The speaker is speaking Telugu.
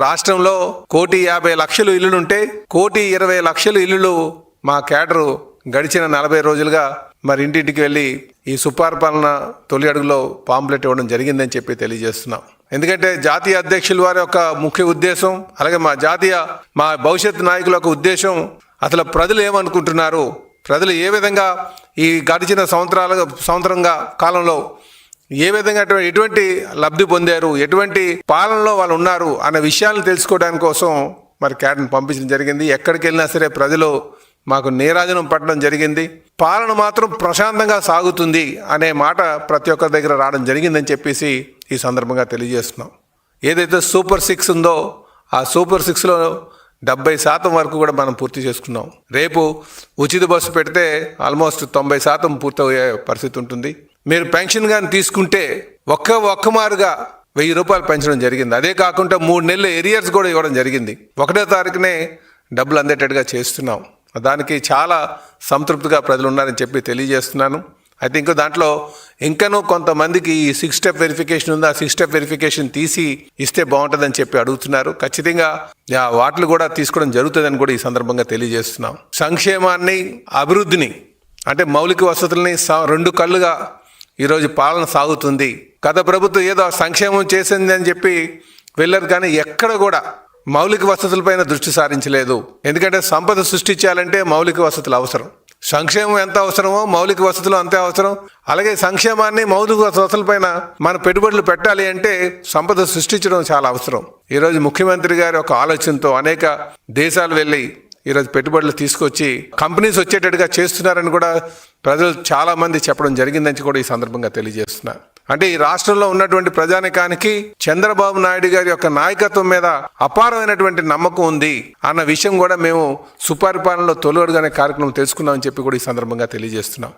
రాష్ట్రంలో 1,50,00,000 ఇల్లులుంటే 1,20,00,000 ఇల్లులు మా కేడరు గడిచిన 40 రోజులుగా మరి ఇంటింటికి వెళ్ళి ఈ సుపరిపాలన తొలి అడుగులో పాంప్లెట్ ఇవ్వడం జరిగిందని చెప్పి తెలియజేస్తున్నాం. ఎందుకంటే జాతీయ అధ్యక్షుల వారి యొక్క ముఖ్య ఉద్దేశం, అలాగే మా భవిష్యత్ నాయకుల యొక్క ఉద్దేశం, అసలు ప్రజలు ఏమనుకుంటున్నారు, ప్రజలు ఏ విధంగా ఈ గడిచిన సంవత్సరంగా కాలంలో ఏ విధంగా ఎటువంటి లబ్ధి పొందారు, ఎటువంటి పాలనలో వాళ్ళు ఉన్నారు అన్న విషయాలను తెలుసుకోవడానికి కోసం మరి క్యాడర్ని పంపించడం జరిగింది. ఎక్కడికి వెళ్ళినా సరే ప్రజలు మాకు నీరాజనం పట్టడం జరిగింది. పాలన మాత్రం ప్రశాంతంగా సాగుతుంది అనే మాట ప్రతి ఒక్కరి దగ్గర రావడం జరిగిందని చెప్పేసి ఈ సందర్భంగా తెలియజేస్తున్నాం. ఏదైతే సూపర్ 6 ఉందో ఆ సూపర్ 6లో 70% వరకు కూడా మనం పూర్తి చేసుకున్నాం. రేపు ఉచిత బస్సు పెడితే ఆల్మోస్ట్ 90% పూర్తయ్యే పరిస్థితి ఉంటుంది. మీరు పెన్షన్ కానీ తీసుకుంటే ఒక్క మారుగా 1,000 రూపాయలు పెంచడం జరిగింది. అదే కాకుండా 3 నెలలు ఎరియర్స్ కూడా ఇవ్వడం జరిగింది. 1వ తారీఖునే డబ్బులు అందేటట్టుగా చేస్తున్నాం. దానికి చాలా సంతృప్తిగా ప్రజలు ఉన్నారని చెప్పి తెలియజేస్తున్నాను. అయితే ఇంకో దాంట్లో ఇంకనూ కొంతమందికి ఈ 6 స్టెప్ వెరిఫికేషన్ ఉందా, 6 స్టెప్ వెరిఫికేషన్ తీసి ఇస్తే బాగుంటుందని చెప్పి అడుగుతున్నారు. ఖచ్చితంగా వాటిని కూడా తీసుకోవడం జరుగుతుందని కూడా ఈ సందర్భంగా తెలియజేస్తున్నాం. సంక్షేమాన్ని, అభివృద్ధిని అంటే మౌలిక వసతుల్ని 2 కళ్ళుగా ఈరోజు పాలన సాగుతుంది. గత ప్రభుత్వం ఏదో సంక్షేమం చేసింది అని చెప్పి వెళ్ళరు, కానీ ఎక్కడ కూడా మౌలిక వసతులపైన దృష్టి సారించలేదు. ఎందుకంటే సంపద సృష్టించాలంటే మౌలిక వసతులు అవసరం. సంక్షేమం ఎంత అవసరమో మౌలిక వసతులు అంతే అవసరం. అలాగే సంక్షేమాన్ని, మౌలిక వసతులపైన మన పెట్టుబడులు పెట్టాలి అంటే సంపద సృష్టించడం చాలా అవసరం. ఈరోజు ముఖ్యమంత్రి గారి ఒక ఆలోచనతో అనేక దేశాలు వెళ్ళి ఈరోజు పెట్టుబడులు తీసుకొచ్చి కంపెనీస్ వచ్చేటట్టుగా చేస్తున్నారని కూడా ప్రజలు చాలా మంది చెప్పడం జరిగిందని కూడా ఈ సందర్భంగా తెలియజేస్తున్నారు. అంటే ఈ రాష్ట్రంలో ఉన్నటువంటి ప్రజానికానికి చంద్రబాబు నాయుడు గారి యొక్క నాయకత్వం మీద అపారమైనటువంటి నమ్మకం ఉంది అన్న విషయం కూడా మేము సుపరిపాలనలో తొలి అడుగు అనే కార్యక్రమం తెలుసుకున్నామని చెప్పి కూడా ఈ సందర్భంగా తెలియజేస్తున్నాం.